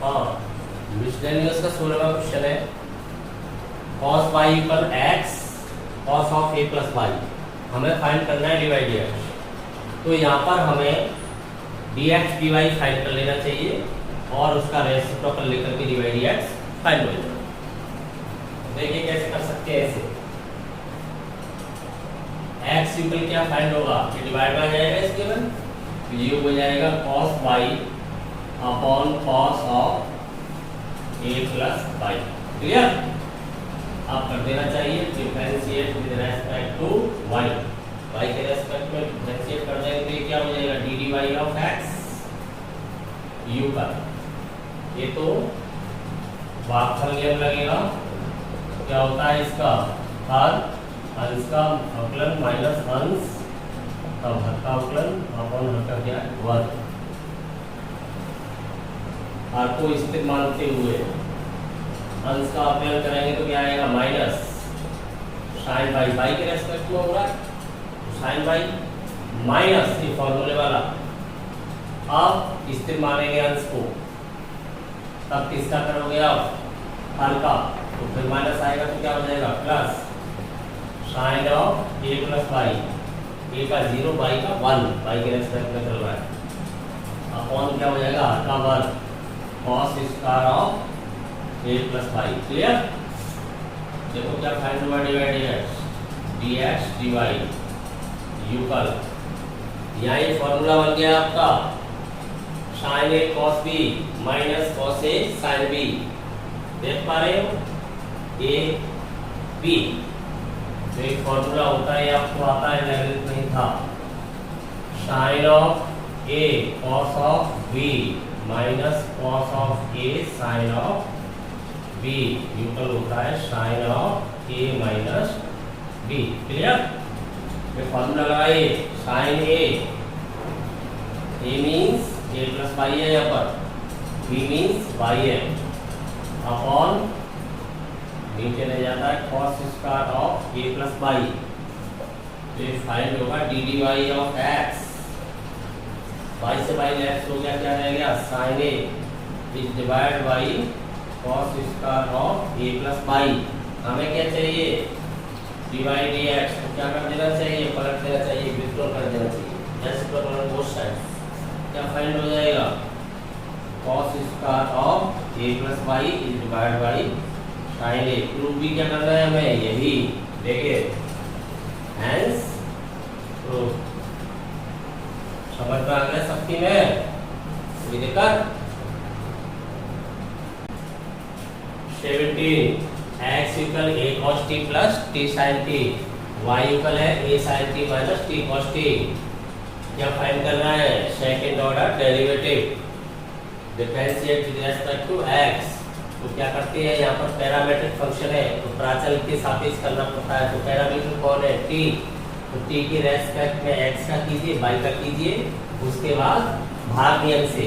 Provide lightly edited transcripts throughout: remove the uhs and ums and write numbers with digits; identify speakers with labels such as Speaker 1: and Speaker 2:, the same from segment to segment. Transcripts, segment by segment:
Speaker 1: हाँ, मिसलेनियस का 16वां क्वेश्चन है cos y equal x cos of a plus y. हमें फाइंड करना है dy dx। तो यहाँ पर हमें dx dy फाइंड कर लेना चाहिए और उसका रेसिप्रोकल लेकर के dy dx फाइंड हो जाएगा। देखिए कैसे कर सकते हैं ऐसे। x इक्वल क्या फाइंड होगा, ये डिवाइड में आ जाएगा इसके बाद, तो ये हो जाएगा cos y upon cos of a plus y. Clear? आप कर देना चाहिए differentiate with respect to y। y के रेस्पेक्ट में डिफरेंशिएट कर देंगे तो ये क्या हो जाएगा d d y of x u का। ये तो भागफल नियम लगेगा। क्या होता है इसका, हर अंश का अवकलन माइनस अंश का हर का अवकलन अपॉन हर का क्या है वर्ग। हर को स्थिर मानते हुए अंश का अवकलन करेंगे तो क्या आएगा माइनस साइन बाई, बाई के रेस्पेक्ट में होगा साइन बाई माइनस ये फॉर्मूले वाला। अब स्थिर मानेंगे अंश को, तब किसका करोगे आप, हर का, तो फिर माइनस आएगा तो क्या हो जाएगा plus sign of a plus y. A का 0 वाई का 1, वाई के रेस्पेक्ट में चल रहा है, अपॉन क्या हो जाएगा हर का वर्ग cos square of a plus y. Clear? देखो क्या फाइंड हुआ डिवाइड dx dy यूकल। यहाँ ये फॉर्मूला बन गया आपका sin a cos b minus cos a sin b। देख पा रहे हो a b, तो एक फॉर्मूला होता है आपको आता है, लैंग्वेज नहीं था, sin of a cos of b minus cos of a sin of b equal होता है sin of a minus b। Clear? ये फॉर्मूला लगाइए sin a means a plus y है यहाँ पर, b मीन्स y है, अपॉन नीचे रह जाता है cos square of a plus y. तो ये फाइंड होगा d d y of x। y से y लेफ्ट हो गया, क्या रह गया sin a is divide by cos square of a plus y. हमें क्या चाहिए dy dx, तो क्या कर देना चाहिए, पलट देना चाहिए, विथड्रॉ कर देना चाहिए, रेसिप्रोकल ऑन बोथ साइड्स। क्या फाइंड हो जाएगा cos square of a plus y is divide by sin a। Proof भी क्या करना है हमें, यही देखिए हेंस प्रूफ। समझ में आ गया सबकी में? कोई दिक्कत? 17 x equal a cos t plus t sin t, y equal है a sin t minus t cos t। क्या फाइंड करना है, second order derivative differentiate with respect to x। तो क्या करते हैं, यहाँ पर पैरामीट्रिक फंक्शन है तो प्राचल के सापेक्ष करना पड़ता है। तो पैरामीटर कौन है, t, तो t के रेस्पेक्ट में x का कीजिए, y का कीजिए, उसके बाद भाग नियम से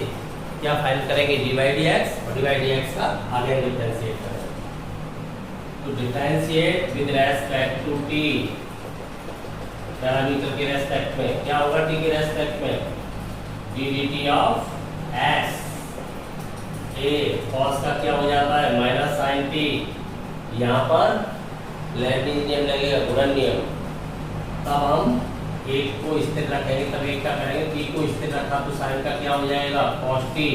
Speaker 1: क्या फाइंड करेंगे dy dx, और dy dx का आगे डिफरेंशिएट करेंगे। तो differentiate with respect to t, parameter के रेस्पेक्ट में क्या होगा, t के रेस्पेक्ट में d dt of x। a cos का क्या हो जाता है माइनस sin t, यहाँ पर लैटिन नियम लगेगा, गुणन नियम। तब हम एक को स्थिर रखेंगे, तब एक का करेंगे, t को स्थिर रखा तो sin का क्या हो जाएगा cos t,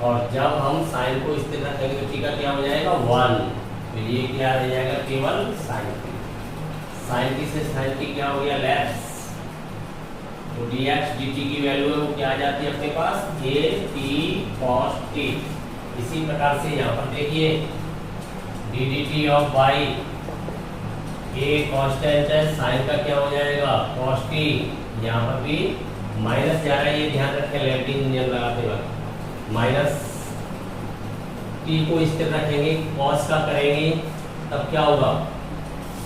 Speaker 1: और जब हम sin को स्थिर रखेंगे तो t का क्या हो जाएगा 1। तो ये क्या रह जाएगा केवल sin t। sin t से sin t क्या हो गया लेस, तो dx dt की वैल्यू है वो क्या आ जाती है अपने पास a t cos t। इसी प्रकार से यहाँ पर देखिए d dt of y, a constant है, sin का क्या हो जाएगा cos t, यहाँ पर भी माइनस जा रहा है, ये ध्यान रखें लैटिन नियम लगाते वक्त। माइनस t को स्थिर रखेंगे, cos का करेंगे, तब क्या होगा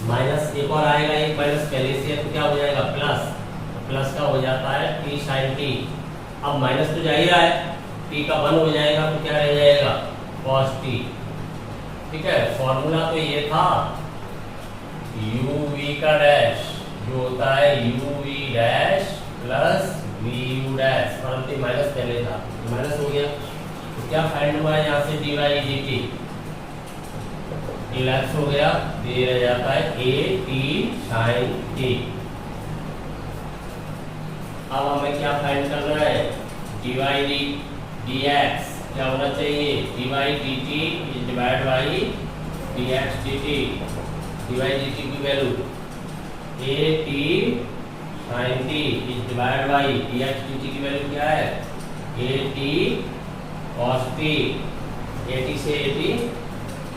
Speaker 1: माइनस एक और आएगा, एक माइनस पहले से, तो क्या हो जाएगा प्लस, प्लस का हो जाता है t sin t। अब माइनस तो जा ही रहा है, t का 1 हो जाएगा तो क्या रह जाएगा cos t। ठीक है, फॉर्मूला तो ये था uv का डैश जो होता है uv dash plus vu dash, परंतु माइनस पहले था, माइनस हो गया, तो तो क्या फाइंड हुआ है यहाँ से dy dt रिलैक्स हो गया, तो ये रह जाता है a t sin t। अब हमें क्या फाइंड करना है, dy dx क्या होना चाहिए, dy dt is divide by dx dt। dy dt की value a t sin t is divide by dx dt की वैल्यू क्या है, a t cos t। a t से a t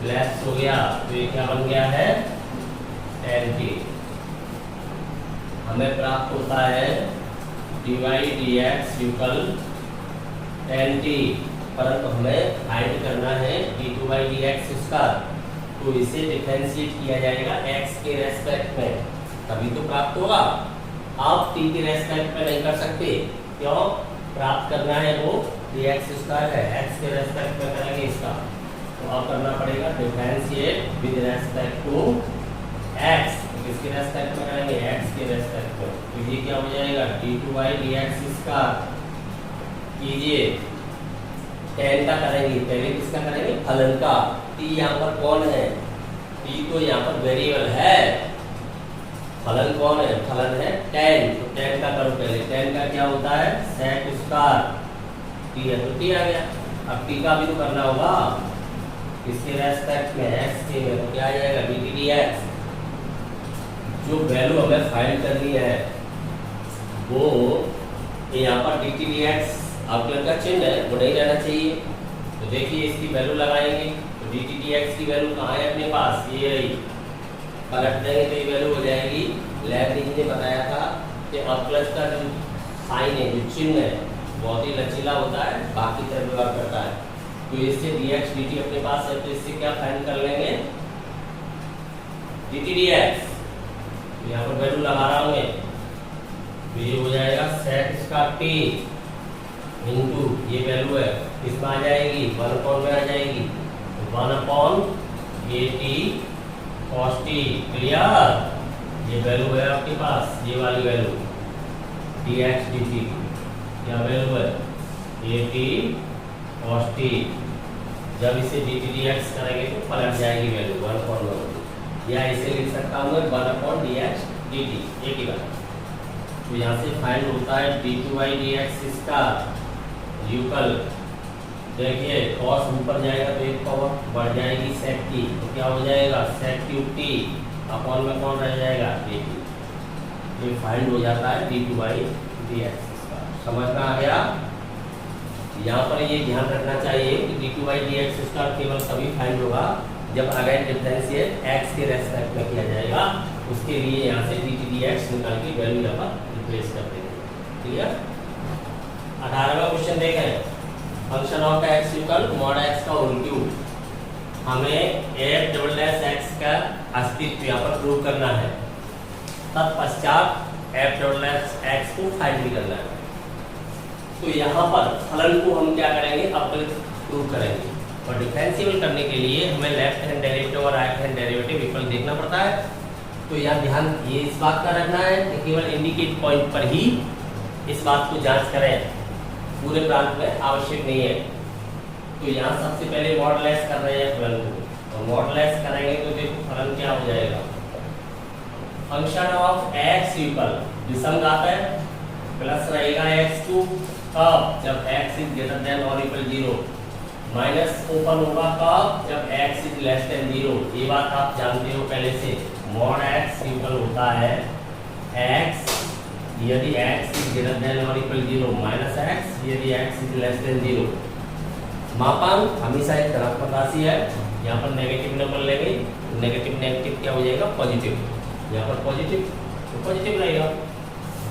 Speaker 1: लेस हो गया, तो ये क्या बन गया है, tan t। हमें प्राप्त होता है dy dx equal tan t, परंतु हमें फाइंड करना है d2/dx स्क्वायर, तो इसे डिफरेंशिएट किया जाएगा x के रेस्पेक्ट में, तभी तो प्राप्त होगा। आप t के रेस्पेक्ट में नहीं कर सकते, क्यों, प्राप्त करना है वो dx स्क्वायर है, x के रेस्पेक्ट में करेंगे इसका, तो अब करना पड़ेगा differentiate with respect to x। किसके रेस्पेक्ट में करेंगे, x के रेस्पेक्ट में, तो ये क्या हो जाएगा d2/dx स्क्वायर। कीजिए tan का करेंगे, पहले किसका करेंगे, फलन का। t यहाँ पर कौन है, t तो यहाँ पर वेरिएबल है, फलन कौन है, फलन है tan, तो tan का करो पहले। tan का क्या होता है, sec स्क्वायर, t है तो t आ गया। अब t का भी तो करना होगा, इसके रेस्पेक्ट में x के में, तो क्या आ जाएगा dt dx। जो वैल्यू हमें फाइंड करनी है वो यहाँ पर dt dx अवकलन का चिन्ह है, वो नहीं रहना चाहिए। तो देखिए इसकी वैल्यू लगाएंगे, तो dt dx की वैल्यू कहाँ है अपने पास, ये रही, पलट देंगे तो ये वैल्यू हो जाएगी। लैबनीज ने बताया था कि अवकलन का जो साइन है, जो चिन्ह है, बहुत ही लचीला होता है, बाकी तरह व्यवहार करता है। तो इससे dx dt अपने पास है, तो इससे क्या फाइंड कर लेंगे, dt dx। यहाँ पर वैल्यू लगा रहा हूँ मैं, तो ये हो जाएगा sec स्क्वायर t इंटू ये वैल्यू है, इसमें आ जाएगी 1 में आ जाएगी, 1 a t cos t। Clear, ये वैल्यू है आपके पास, ये वाली वैल्यू dx dt क्या वैल्यू है, a t cos t। जब इसे dt dx करेंगे तो पलट जाएगी वैल्यू 1/1, या इसे लिख सकता हूँ 1/dx dt, एक ही बात। तो यहाँ से फाइंड होता है d2/dx इसका यूकल, देखिए cos ऊपर जाएगा तो एक पावर बढ़ जाएगी sec की, तो क्या हो जाएगा sec क्यूब t अपॉन में कौन रह जाएगा dt। ये फाइंड हो जाता है d2/dx इसका। समझ में आ गया। यहाँ पर ये ध्यान रखना चाहिए कि d2/dx इसका केवल तभी फाइंड होगा जब अगेन डिफरेंशिएट x के रेस्पेक्ट में किया जाएगा, उसके लिए यहाँ से dt dx निकाल के वैल्यू यहाँ पर रिप्लेस कर देंगे। क्लियर। 18वां क्वेश्चन देखें, function of x equal mod x का होल क्यूब। हमें f'(x) का अस्तित्व यहाँ पर प्रूव करना है, तत्पश्चात f'(x) को फाइंड भी करना है। तो यहाँ पर फलन को हम क्या करेंगे, अवकलित प्रूव करेंगे, और डिफरेंशिएबल करने के लिए हमें लेफ्ट हैंड डेरिवेटिव और राइट हैंड डेरिवेटिव इक्वल देखना पड़ता है। तो यहाँ ध्यान ये इस बात का रखना है कि केवल इंडिकेट पॉइंट पर ही इस बात को जांच करें, पूरे प्रांत में आवश्यक नहीं है। तो यहाँ सबसे पहले मॉडलेस कर रहे हैं फलन को, और मॉडलेस करेंगे तो देखो फलन क्या हो जाएगा, फंक्शन ऑफ x इक्वल विसंगात है, प्लस रहेगा x2 कब, जब x इज ग्रेटर देन और इक्वल 0, माइनस ओपन होगा कब, जब x इज लेस देन 0। ये बात आप जानते हो पहले से। मॉड x इक्वल होता है x यदि x इज ग्रेटर देन और इक्वल 0, माइनस x यदि x इज लेस देन 0। मापांक हमेशा एक धनात्मक राशि है, यहाँ पर नेगेटिव नंबर लेंगे, नेगेटिव नेगेटिव क्या हो जाएगा पॉजिटिव, यहाँ पर पॉजिटिव तो पॉजिटिव रहेगा।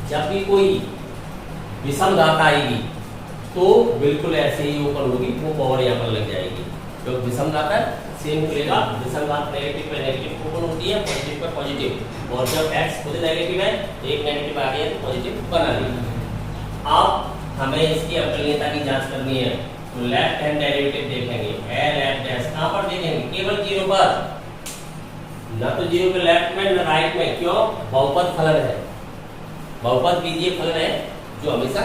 Speaker 1: जब भी कोई विषम घात आएगी तो बिल्कुल ऐसे ही ओपन होगी, वो पावर यहाँ पर लग जाएगी। तो विषम घात है सेम खुलेगा, विषम घात नेगेटिव पे नेगेटिव ओपन होती है, पॉजिटिव पे पॉजिटिव, और जब x खुद नेगेटिव है एक नेगेटिव आ गया तो पॉजिटिव बना लिया। अब हमें इसकी अवकलनीयता की जांच करनी है, तो लेफ्ट हैंड डेरिवेटिव देखेंगे, l(f') कहाँ पर देखेंगे, केवल 0 पर, ना तो 0 के लेफ्ट में ना राइट में। क्यों, बहुपद फलन है, बहुपद बीजीय फलन है जो हमेशा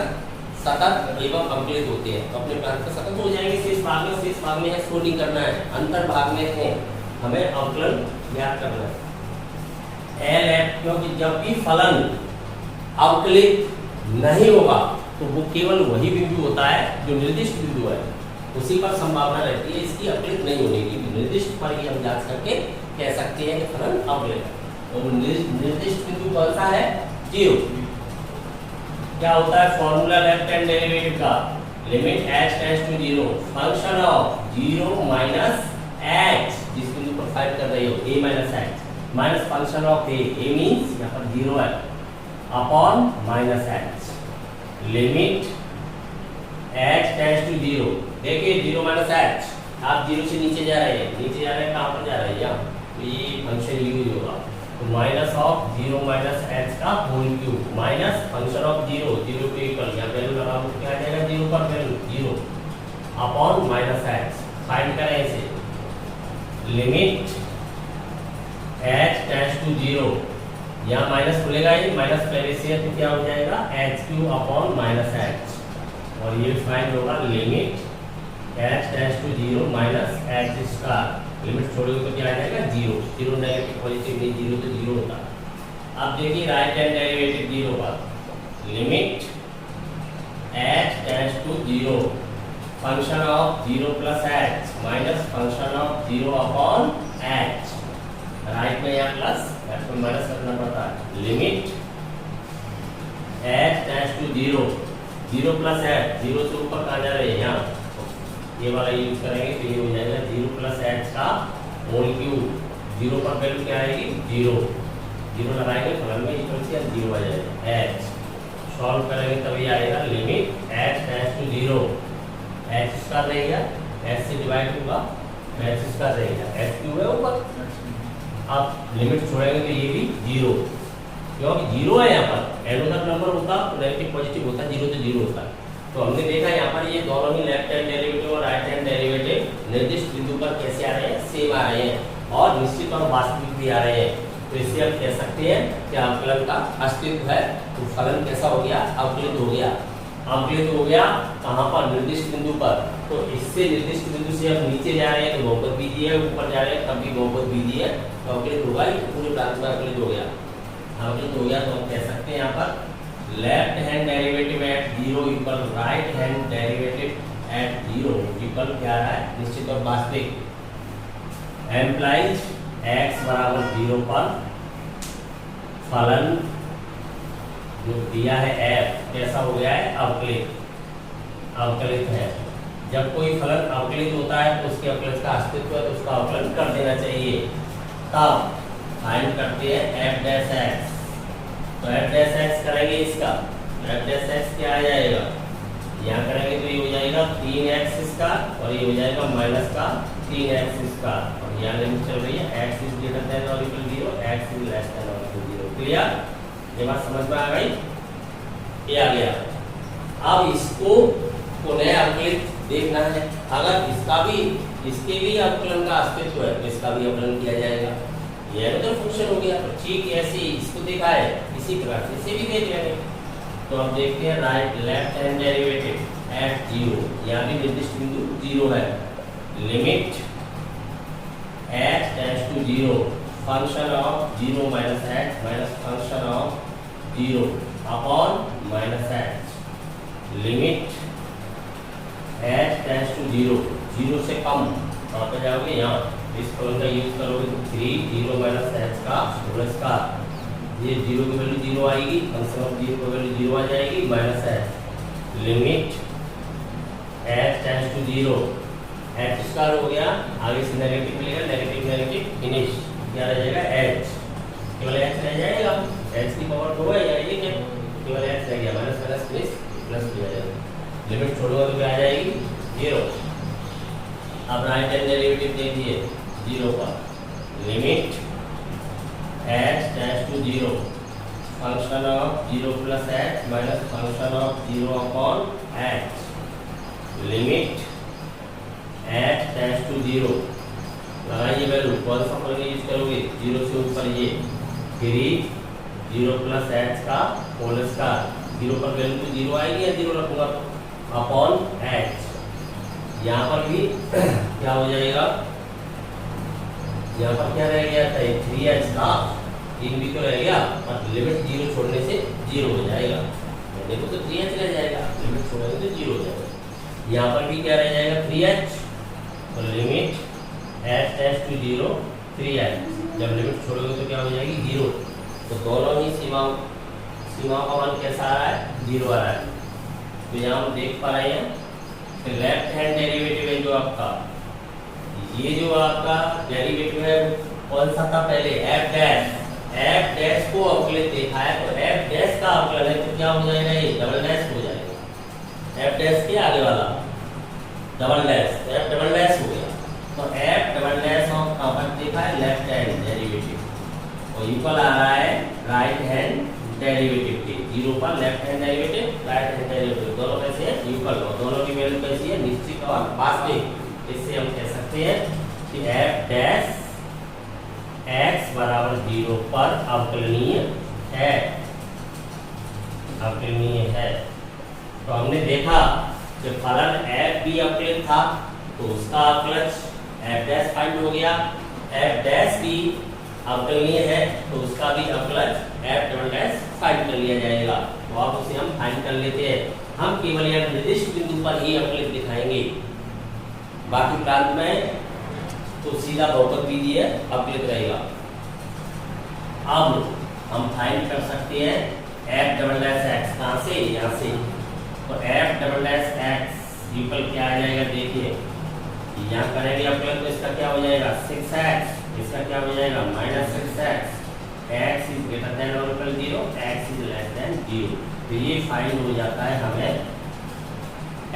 Speaker 1: सतत एवं अवकलित होते हैं। तो अपने प्लान पर सतत हो जाएंगे शेष भाग में है सोल्डिंग करना है, अंतर भाग में है हमें अवकलन ज्ञात करना है। एल एफ, क्योंकि जब भी फलन अवकलित नहीं होगा तो वो केवल वही बिंदु होता है जो निर्दिष्ट बिंदु है, उसी पर संभावना रहती है इसकी अवकलित नहीं होने की। निर्दिष्ट पर ही हम जांच करके कह सकते हैं कि फलन अवकलित है। और निर्दिष्ट बिंदु कौन सा है? 0। क्या होता है फॉर्मूला लेफ्ट हैंड डेरिवेटिव का? Limit h tends to 0 function of 0 minus h, जिस बिंदु पर फाइंड कर रहे हो a minus h minus function of a means यहाँ पर 0 है upon minus h limit h tends to 0। देखिए 0 माइनस h, आप 0 से नीचे जा रहे हैं, कहाँ पर जा रहे हैं? यहाँ तो ये फंक्शन यूज होगा, तो माइनस ऑफ 0 माइनस h का whole cube minus function of 0 को इक्वल, यहाँ वैल्यू लगा तो क्या आ जाएगा? 0 पर value 0 upon minus h। Find करें इसे, लिमिट h टेंड्स टू 0, यहाँ माइनस खुलेगा, ये माइनस पहले से है तो क्या हो जाएगा? h cube upon minus h, और ये फाइंड होगा limit h tends to 0 minus h square. Limit छोड़ोगे तो क्या आ जाएगा? 0। 0 नेगेटिव पॉजिटिव नहीं, 0 तो 0 होता। अब देखिए राइट हैंड डेरिवेटिव 0 पर, limit h tends to 0 function of 0 plus h minus function of 0 upon h। Right में यहाँ प्लस, h को माइनस करना पड़ता है। Limit h tends to 0 plus h, 0 से ऊपर कहाँ जा रहे हैं? यहाँ ये वाला यूज करेंगे तो ये हो जाएगा 0 प्लस h का होल क्यूब। 0 पर वैल्यू क्या आएगी? 0 लगाएंगे फलन में इक्वल से 0 आ जाएगा। h सॉल्व करेंगे तभी आएगा limit h tends to 0, h square रहेगा, h से डिवाइड होगा, h स्क्वायर रहेगा, h क्यूब है ऊपर। अब लिमिट छोड़ेंगे तो ये भी 0, क्योंकि 0 है यहाँ पर। एनोदर नंबर होता तो नेगेटिव पॉजिटिव होता, 0 तो 0 होता। तो हमने देखा यहाँ पर ये दोनों ही लेफ्ट हैंड डेरिवेटिव और राइट हैंड डेरिवेटिव निर्दिष्ट बिंदु पर कैसे आ रहे हैं? सेम आ रहे हैं और निश्चित और वास्तविक भी आ रहे हैं। तो इससे हम कह सकते हैं कि अवकलन का अस्तित्व है। तो फलन कैसा हो गया? अवकलित हो गया। अवकलित हो गया कहाँ पर? निर्दिष्ट बिंदु पर। तो इससे निर्दिष्ट बिंदु से हम नीचे जा रहे हैं तो बहुपद बीजीय है, ऊपर जा रहे हैं तब भी बहुपद बीजीय है, तो अवकलित होगा। ये पूरे प्रांत में अवकलित हो गया। अवकलित हो गया तो हम कह सकते हैं यहाँ पर left hand derivative at 0 equal right hand derivative at 0 equal क्या है? निश्चित और वास्तविक। एम्प्लाइज x बराबर 0 पर फलन जो दिया है f कैसा हो गया है? अवकलित है। जब कोई फलन अवकलित होता है तो उसके अवकलन का अस्तित्व है तो उसका अवकलन कर देना चाहिए। तब फाइंड करते हैं f डैश x, तो f डैश x करेंगे इसका, f डैश x क्या आ जाएगा? यहाँ करेंगे तो ये हो जाएगा 3x स्क्वायर और ये हो जाएगा माइनस का 3x स्क्वायर, और यहाँ लिमिट चल रही है x इज ग्रेटर देन और equal 0, x is less then और इक्वल 0। क्लियर? ये बात समझ में आ गई? ये आ गया। अब इसको पुनः अवकलित देखना है। अगर इसके भी अवकलन का अस्तित्व है तो इसका भी अवकलन किया जाएगा। ये तो फंक्शन हो गया। तो ठीक ऐसे इसको देखा है, इसी प्रकार से इसे भी देख लेंगे। तो अब देखते हैं right left hand derivative at 0, यहाँ भी निर्दिष्ट बिंदु 0 है। Limit h tends to 0 function of 0 minus h minus function of 0 upon minus h। Limit h tends to 0 से कम, कहाँ पे जाओगे? यहाँ इस फलन का यूज करोगे तो 3 0 माइनस h का होल स्क्वायर, ये 0 की वैल्यू 0 आएगी, फंक्शन ऑफ 0 की वैल्यू 0 आ जाएगी minus h। Limit h tends to 0, h square हो गया, आगे से नेगेटिव मिलेगा, नेगेटिव फिनिश, क्या रह जाएगा? h, केवल h रह जाएगा। h की पावर 2 है या ये क्या? केवल h रह गया, माइनस माइनस प्लस प्लस किया जाएगा। लिमिट छोड़ोगे तो क्या आ जाएगी? 0। अब राइट हैंड डेरिवेटिव देखिए 0 पर, limit h tends to 0 function of 0 plus h minus function of 0 upon h। Limit h tends to 0, लगाइए वैल्यू, कौन सा फलन यूज करोगे? 0 से ऊपर ये 3 0 प्लस h का होल स्क्वायर जीरो पर वैल्यू तो जीरो आएगी या जीरो रखूंगा अपॉन एच। यहाँ पर भी क्या हो जाएगा, यहाँ पर क्या रह गया था 3h था, 3 भी तो रह गया और लिमिट जीरो छोड़ने से जीरो हो जाएगा। देखो तो 3h रह जाएगा, लिमिट छोड़ने से जीरो हो जाएगा। यहाँ पर भी क्या रह जाएगा 3h और limit h tends to zero 3h, जब लिमिट छोड़ोगे तो क्या हो जाएगी जीरो। तो दोनों ही सीमाओं का मान कैसा आ रहा है, जीरो आ रहा है। तो यहाँ हम देख पा रहे हैं कि लेफ्ट हैंड डेरिवेटिव है जो आपका, ये जो आपका डेरिवेटिव है कौन सा था पहले, एफ डैश को अवकलित देखा है, तो एफ डैश का अवकलन है तो क्या हो जाएगा, ये डबल डैश हो जाएगा। एफ डैश के आगे वाला double dash, F double dash हो गया। तो एफ डबल डैश ऑफ कहाँ पर देखा है, लेफ्ट हैंड डेरिवेटिव, और इक्वल आ रहा है राइट हैंड डेरिवेटिव के, जीरो पर left hand derivative, right hand derivative, दोनों कैसे है इक्वल, और दोनों की वैल्यू कैसी है, निश्चित और वास्तविक। इससे हम कह सकते हैं कि एफ डैश x बराबर जीरो पर अवकलनीय है, अवकलनीय है। तो हमने देखा कि फलन f भी अवकलित था तो उसका अवकलज f डैश फाइंड हो गया, f डैश भी अवकलनीय है तो उसका भी अवकलज f डबल डैश फाइंड कर लिया जाएगा। तो अब उसे हम फाइंड कर लेते हैं। हम केवल यह निर्दिष्ट बिंदु पर ही अवकलित दिखाएंगे, बाकी प्रांत में तो सीधा बहुपद बीजीय अवकलित रहेगा। अब हम फाइंड कर सकते हैं f डबल डैश x, कहाँ से, यहाँ से। तो f double dash x equal क्या आ जाएगा, देखिए यहाँ करेंगे अवकलन तो इसका क्या हो जाएगा 6x, इसका क्या हो जाएगा -6x, x is greater than और equal 0, x is less than 0। तो ये फाइंड हो जाता है हमें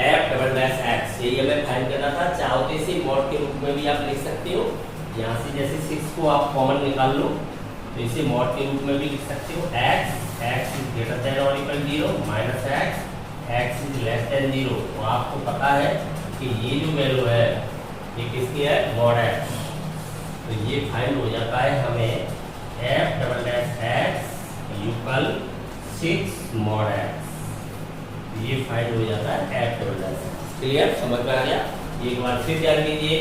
Speaker 1: f डबल डैश x। यही हमें फाइंड करना था। चाहो तो इसे मॉड के रूप में भी आप लिख सकते हो, यहाँ से जैसे 6 को आप कॉमन निकाल लो तो इसे मॉड के रूप में भी लिख सकते हो, x इज ग्रेटर देन और equal 0 x is less than 0। तो आपको पता है कि ये जो वैल्यू है ये किसकी है, मॉड x। तो ये फाइंड हो जाता है हमें f double dash x equal 6 mod x। ये फाइंड हो जाता है f double dash x। Clear, समझ में आ गया। एक बार फिर ध्यान दीजिए,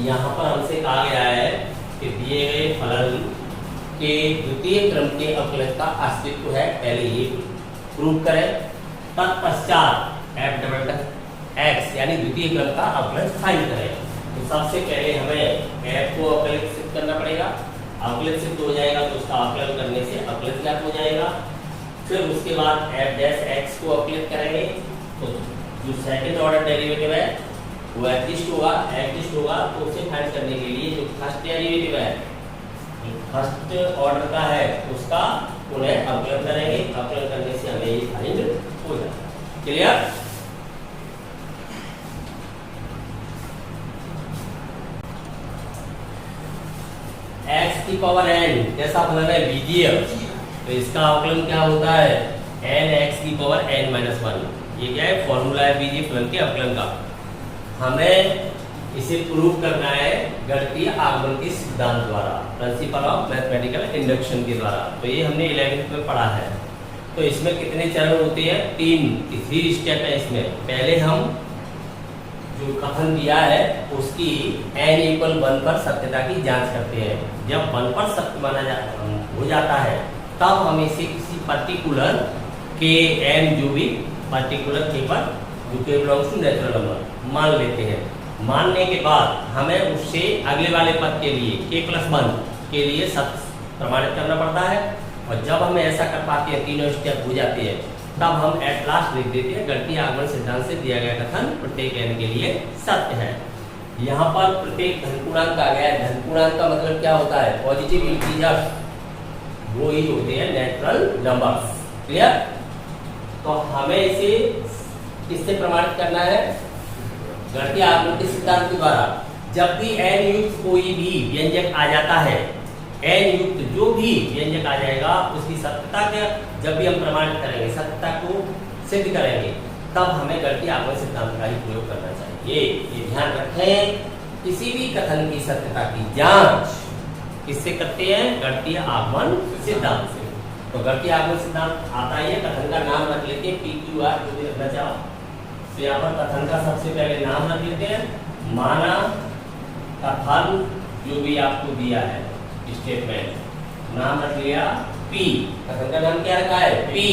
Speaker 1: यहाँ पर हमसे कहा गया है कि दिए गए फलन के द्वितीय क्रम के अवकलन का अस्तित्व है, पहले ये प्रूव करें, तत्पश्चात f डबल डैश x यानी द्वितीय क्रम का अवकलन फाइंड करें। तो सबसे पहले हमें f को अवकलित सिद्ध करना पड़ेगा, अवकलित सिद्ध हो जाएगा तो उसका अवकलन करने से अवकलित ज्ञात हो जाएगा। फिर उसके बाद f डैश x को अवकलित करेंगे तो जो सेकंड ऑर्डर डेरिवेटिव है वो एग्जिस्ट होगा, तो उसे फाइंड करने के लिए जो फर्स्ट डेरिवेटिव है, फर्स्ट ऑर्डर का है, उसका पुनः अवकलन करेंगे। अवकलन करने से हमें ये फाइंड हो जाता है। क्लियर। x की पावर n कैसा फलन है, बीजीय, तो इसका अवकलन क्या होता है n x की पावर n-1। ये क्या है, फॉर्मूला है बीजीय फलन के अवकलन का। हमें इसे प्रूव करना है गणितीय आगमन के सिद्धांत द्वारा, प्रिंसिपल ऑफ मैथमेटिकल इंडक्शन के द्वारा। तो ये हमने 11th में पढ़ा है। तो इसमें कितने चरण होते हैं, 3 स्टेप है इसमें। पहले हम जो कथन दिया है उसकी n इक्वल 1 पर सत्यता की जांच करते हैं। जब 1 पर सत्य माना हो जाता है तब हम इसे किसी पर्टिकुलर के n जो भी पर्टिकुलर के पर जो के बिलोंग्स टू नेचुरल नंबर मान लेते हैं। मानने के बाद हमें उससे अगले वाले पद के लिए k+1 के लिए सत्य प्रमाणित करना पड़ता है। और जब हम ऐसा कर पाते हैं, तीनों स्टेप हो जाते हैं, तब हम एट लास्ट लिख देते हैं गणितीय आगमन सिद्धांत से दिया गया कथन प्रत्येक n के लिए सत्य है। यहाँ पर प्रत्येक धनपूर्णांक आ गया है। धनपूर्णांक का मतलब क्या होता है, पॉजिटिव इंटीजर्स वो ही होते हैं नेचुरल नंबर्स। क्लियर। तो हमें इसे किससे प्रमाणित करना है, गणितीय आगमन के सिद्धांत के द्वारा। जब भी n युक्त कोई भी व्यंजक आ जाता है, n युक्त जो भी व्यंजक आ जाएगा उसकी सत्यता के जब भी हम प्रमाणित करेंगे, सत्यता को सिद्ध करेंगे, तब हमें गणितीय आगमन सिद्धांत का ही प्रयोग करना चाहिए। ये ध्यान रखें, किसी भी कथन की सत्यता की जांच किससे करते हैं, गणितीय आगमन सिद्धांत से। तो गणितीय आगमन सिद्धांत आता ही है, कथन का नाम रख लेते हैं, PQR जो भी रखना चाहो। तो यहाँ पर कथन का सबसे पहले नाम रख लेते हैं, माना कथन जो भी आपको दिया है स्टेटमेंट, नाम रख लिया P, कथन का नाम क्या रखा है P,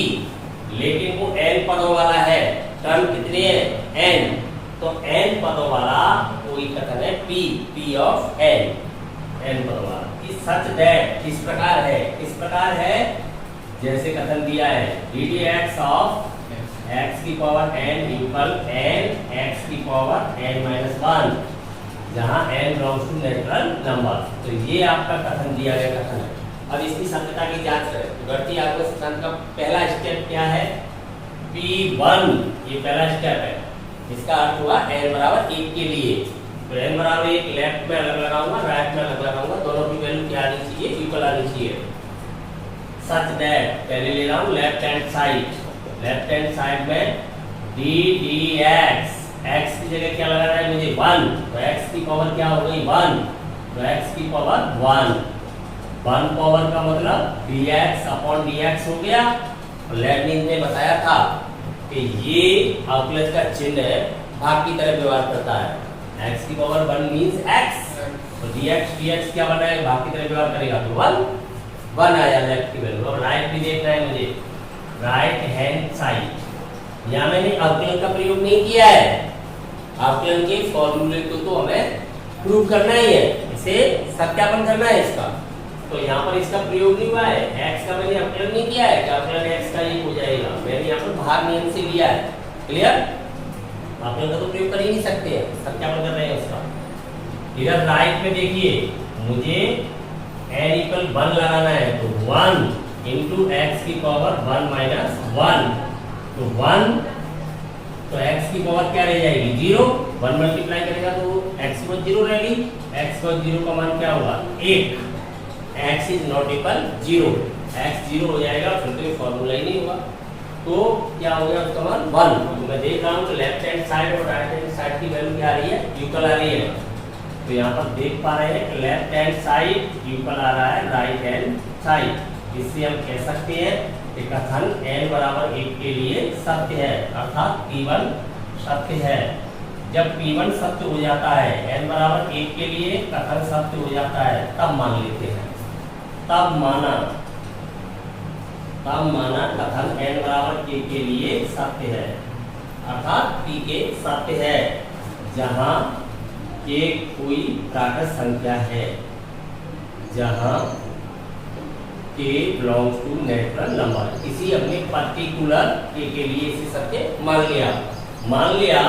Speaker 1: लेकिन वो n पदों वाला है, टर्म कितने हैं n, तो n पदों वाला कोई कथन है P ऑफ n पदों वाला। सच दैट इस प्रकार है, इस प्रकार है जैसे कथन दिया है ddx ऑफ x की power n equal n x की पावर n माइनस 1, जहां n belongs to natural number. तो ये आपका कथन दिया गया कथन है। अब इसकी सत्यता की जांच करें तो गणितीय आगमन सिद्धांत का पहला स्टेप क्या है, P1, ये पहला स्टेप है। इसका अर्थ हुआ n बराबर 1 के लिए, तो n बराबर 1 लेफ्ट में अलग लगाऊंगा, राइट में अलग लगाऊंगा, दोनों की वैल्यू क्या आनी चाहिए, इक्वल आनी चाहिए। सच दैट पहले ले रहा हूं लेफ्ट हैंड साइड में ddx, x की जगह क्या लगाना है मुझे 1, तो x की पावर क्या हो गई 1, तो x की पावर 1 पावर का मतलब dx अपॉन dx हो गया। और लेबनिज ने बताया था कि ये अवकलज का चिन्ह भाग की तरह व्यवहार करता है, x की पावर 1 मींस x, तो dx क्या बना है भाग की तरह व्यवहार करेगा तो 1 आया लेफ्ट की वैल्यू। अब राइट भी देखना है मुझे, राइट हैंड साइड, यहाँ मैंने अवकलन का प्रयोग नहीं किया है, अवकलन के फॉर्मूले को तो हमें प्रूव करना ही है, इसे सत्यापन करना है इसका, तो यहाँ पर इसका प्रयोग नहीं हुआ है, x का मैंने अवकलन नहीं किया है, अवकलन x का ये हो जाएगा, मैंने यहाँ पर भाग नियम से लिया है, क्लियर। अवकलन का तो प्रयोग कर ही नहीं सकते, सत्यापन कर रहे हैं उसका। इधर राइट में देखिए मुझे n इक्वल 1 लगाना है, तो 1 इंटू एक्स की पावर 1 माइनस 1, तो 1, तो x की पावर क्या रह जाएगी 0, 1 मल्टीप्लाई करेगा तो x की पावर 0 रहेगी, x की पावर 0 का मान क्या होगा 1, x is not equal 0, x 0 हो जाएगा, फिर तो ये फॉर्मूला ही नहीं होगा, तो क्या हो गया उसका मान 1। तो मैं देख रहा हूँ तो लेफ्ट हैंड साइड और राइट हैंड साइड की वैल्यू क्या आ रही है, इक्वल आ रही है, तो यहाँ पर देख पा रहे हैं कि लेफ्ट हैंड साइड इक्वल आ रहा है राइट हैंड साइड। इससे हम कह सकते हैं कि कथन n बराबर 1 के लिए सत्य है, अर्थात P1 सत्य है। जब P1 सत्य हो जाता है, n बराबर 1 के लिए कथन सत्य हो जाता है, तब मान लेते हैं, तब माना कथन n बराबर k के लिए सत्य है, अर्थात p के सत्य है, जहाँ k कोई प्राकृत संख्या है, जहाँ k belongs to natural number, किसी अपने पर्टिकुलर k के लिए इसे सत्य मान लिया,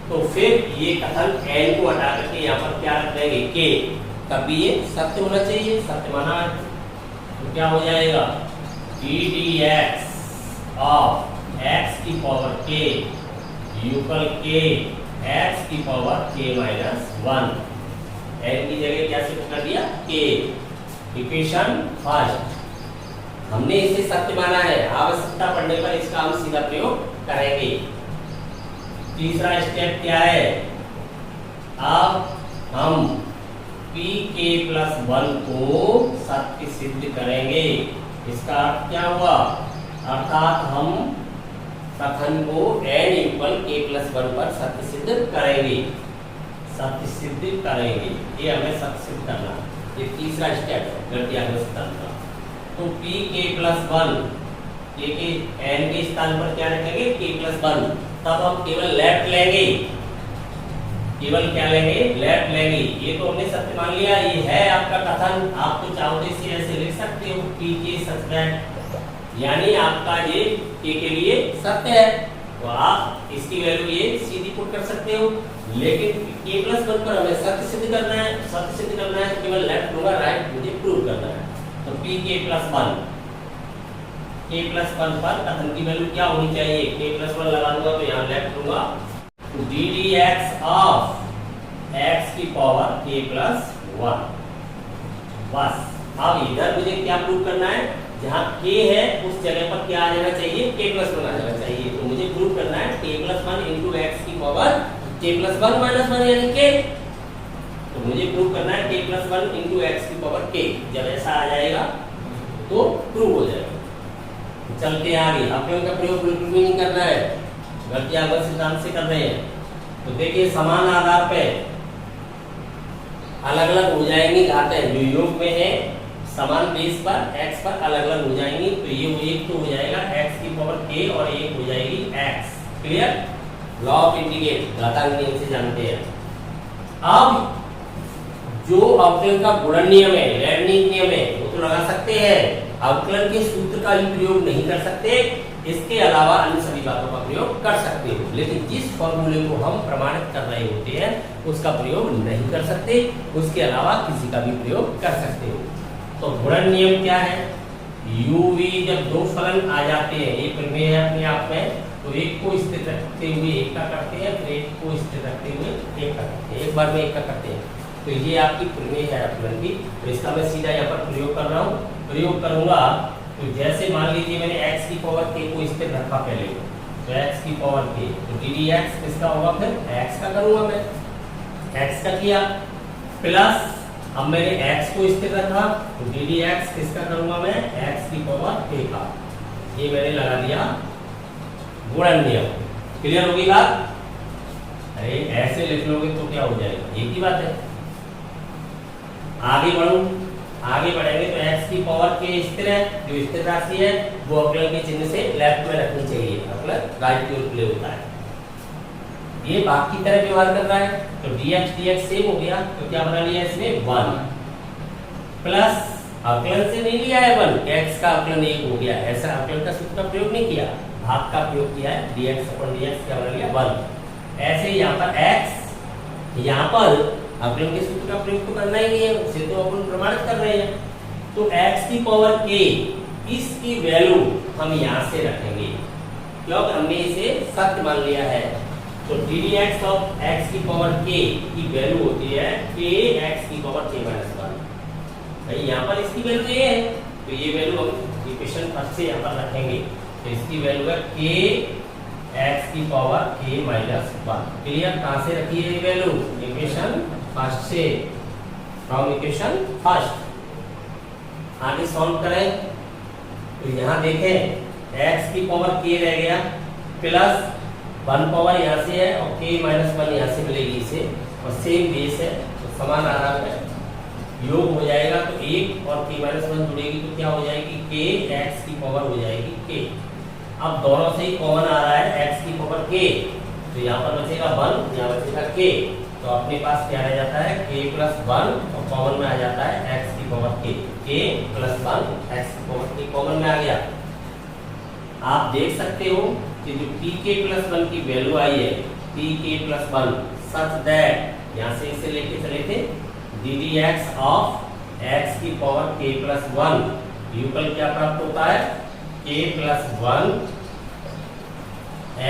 Speaker 1: तो फिर ये कथन n को हटा करके यहाँ पर क्या रख देंगे k, तब ये सत्य होना चाहिए, सत्य माना, तो क्या हो जाएगा ddx ऑफ x की power k equal k x की पावर k माइनस 1, n की जगह क्या शिफ्ट कर दिया k, इक्वेशन फर्स्ट, हमने इसे सत्य माना है, आवश्यकता पड़ने पर इसका हम सीधा प्रयोग करेंगे। तीसरा स्टेप क्या है, अब हम pk+1 को सत्य सिद्ध करेंगे। इसका अर्थ क्या हुआ, अर्थात हम कथन को n इक्वल k+1 पर सत्य सिद्ध करेंगे, ये हमें सत्य सिद्ध करना, ये तीसरा स्टेप है गणितीय आगमन सिद्धांत का। तो pk+1 k के n के स्थान पर क्या रखेंगे k+1, तब हम केवल लेफ्ट लेंगे, केवल क्या लेंगे लेफ्ट लेंगे, ये तो हमने सत्य मान लिया, ये है आपका कथन, आप तो चाहो तो इसे ऐसे लिख सकते हो pk सच दैट, यानी आपका ये k के लिए सत्य है, तो आप इसकी वैल्यू ये सीधी पुट कर सकते हो, लेकिन k+1 पर हमें सत्य सिद्ध करना है, तो केवल लेफ्ट लूंगा, राइट मुझे प्रूव करना है। तो k+1 पर कथन की वैल्यू क्या होनी चाहिए, k+1 लगा दूंगा तो यहाँ लेफ्ट लूंगा, तो ddx ऑफ x की पावर k+1, बस। अब इधर मुझे क्या प्रूव करना है, जहाँ k है उस जगह पर क्या आ जाना चाहिए k+1 आ जाना चाहिए, तो मुझे प्रूव करना है k+1 इंटू x की पावर k+1 माइनस 1 यानी k, तो मुझे प्रूव करना है k+1 इंटू x की पावर k, जब ऐसा आ जाएगा तो प्रूव हो जाएगा। चलते आगे अपने का प्रयोग बिल्कुल भी नहीं करना है, गलती आगमन सिद्धांत से कर रहे हैं। तो देखिए समान आधार पे अलग अलग हो जाएंगी घातें, जो योग में है समान बेस पर x पर अलग अलग हो जाएंगी। तो ये एक तो हो जाएगा x की पावर k और एक हो जाएगी x। Clear? Law of integrate घातांक नियम से जानते हैं। अब जो अवकलन का गुणन नियम है, लेibniz नियम है, वो तो लगा सकते हैं, अवकलन के सूत्र का भी प्रयोग नहीं कर सकते, इसके अलावा अन्य सभी बातों का प्रयोग कर सकते हो, लेकिन जिस फॉर्मूले को हम प्रमाणित कर रहे होते हैं उसका प्रयोग नहीं कर सकते, उसके अलावा किसी का भी प्रयोग कर सकते हो। तो गुणन नियम क्या है? uv जब दो फलन आ जाते हैं, एक प्रमेय है अपने आप में, तो एक को स्थिर रखते हुए एक का करते हैं, फिर एक को स्थिर रखते हुए एक का करते हैं, एक बार में एक का करते हैं। तो ये आपकी प्रमेय है अवकलन की। तो इसका मैं सीधा यहाँ पर प्रयोग कर रहा हूँ, प्रयोग करूंगा। तो जैसे मान लीजिए मैंने x की पावर k को स्थिर रखा पहले, तो x की पावर k, तो ddx किसका होगा? फिर x का करूंगा मैं, x का किया, प्लस अब मैंने x को स्थिर रखा, तो ddx किसका करूंगा मैं? x की पावर k का। ये मैंने लगा दिया गुणन नियम। क्लियर होगी बात? अरे ऐसे लिख लोगे तो क्या हो जाएगा, एक ही बात है। आगे बढ़ूं, आगे बढ़ेंगे तो x की पावर k स्थिर है, जो स्थिर राशि है वो अवकलन के चिन्ह से लेफ्ट में रखनी चाहिए, अवकलन राइट की ओर प्ले होता है। ये भाग की तरह व्यवहार कर रहा है, तो dx सेम हो गया, तो क्या बना लिया इसमें? 1 प्लस अवकलन से नहीं लिया है 1, x का अवकलन 1 हो गया, ऐसा अवकलन का सूत्र का प्रयोग नहीं किया, भाग का प्रयोग किया है, dx/dx क्या बना लिया? 1। ऐसे यहाँ पर x, यहाँ पर अवकलन के सूत्र का प्रयोग तो करना ही नहीं है, उसे तो अपन प्रमाणित कर रहे हैं। तो x की पावर k, इसकी वैल्यू हम यहाँ से रखेंगे, क्योंकि हमने इसे सत्य मान लिया है। तो ddx ऑफ x की पावर k की वैल्यू होती है k x की पावर k - 1। भाई यहाँ पर इसकी वैल्यू ये है, तो ये वैल्यू हम इक्वेशन फर्स्ट से यहाँ पर रखेंगे, तो इसकी वैल्यू है k x की पावर k - 1। क्लियर? कहाँ से रखी है ये वैल्यू? इक्वेशन फर्स्ट से, फ्रॉम इक्वेशन फर्स्ट। आगे सॉल्व करें तो यहाँ देखें x की पावर k रह गया, प्लस 1 पावर यहाँ से है और k - 1 यहाँ से मिलेगी इसे, और सेम बेस है तो समान आधार है, योग हो जाएगा। तो 1 और k - 1 जुड़ेगी तो क्या हो जाएगी? k x की पावर हो जाएगी k। अब दोनों से ही कॉमन आ रहा है x की पावर k, तो यहाँ पर बचेगा 1, यहाँ बचेगा k, तो अपने पास क्या रह जाता है? k + 1 और कॉमन में आ जाता है x की पावर k, k + 1 x की पावर k कॉमन में आ गया। आप देख सकते हो कि जो pk + 1 की वैल्यू आई है, pk + 1 सच दैट, यहाँ से इसे लेके चले थे, ddx ऑफ x की पावर k + 1 यूकल क्या प्राप्त होता है? k + 1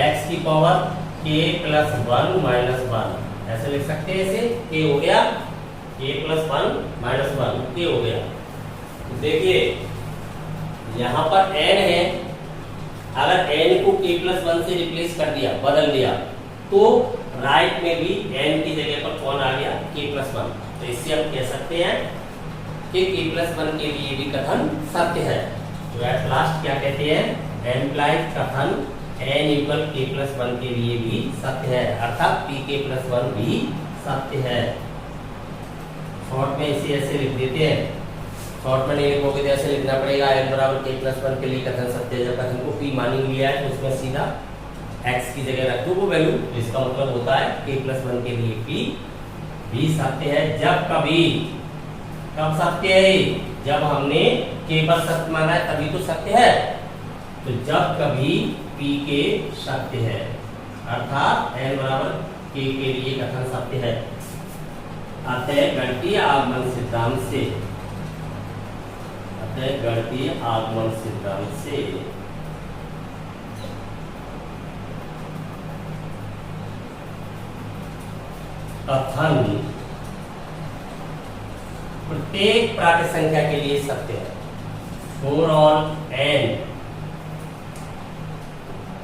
Speaker 1: x की पावर k + 1 - 1, ऐसे लिख सकते हैं इसे, k हो गया k + 1 - 1 k हो गया। देखिए यहाँ पर n है, अगर n को k + 1 से रिप्लेस कर दिया, बदल दिया, तो राइट में भी n की जगह पर कौन आ गया? k + 1। तो इससे हम कह सकते हैं कि k + 1 के लिए भी कथन सत्य है। तो एट लास्ट क्या कहते हैं? एम्प्लाइड कथन n = k + 1 के लिए भी सत्य है, अर्थात pk + 1 भी सत्य है। शॉर्ट में इसे ऐसे लिख देते हैं, शॉर्ट में नहीं लिखोगे तो ऐसे लिखना पड़ेगा, n = k + 1 के लिए कथन सत्य है। जब कथन को p मानी लिया है तो उसमें सीधा x की जगह रख दो वो वैल्यू, तो इसका मतलब होता है k + 1 के लिए p भी सत्य है। जब कभी, कब सत्य है? जब हमने k पर सत्य माना है तभी तो सत्य है। तो जब कभी pk सत्य है, अर्थात n = k के लिए कथन सत्य है। अतः गणितीय आगमन सिद्धांत से, अतः गणितीय आगमन सिद्धांत से कथन प्रत्येक प्राकृत संख्या के लिए सत्य है। for all n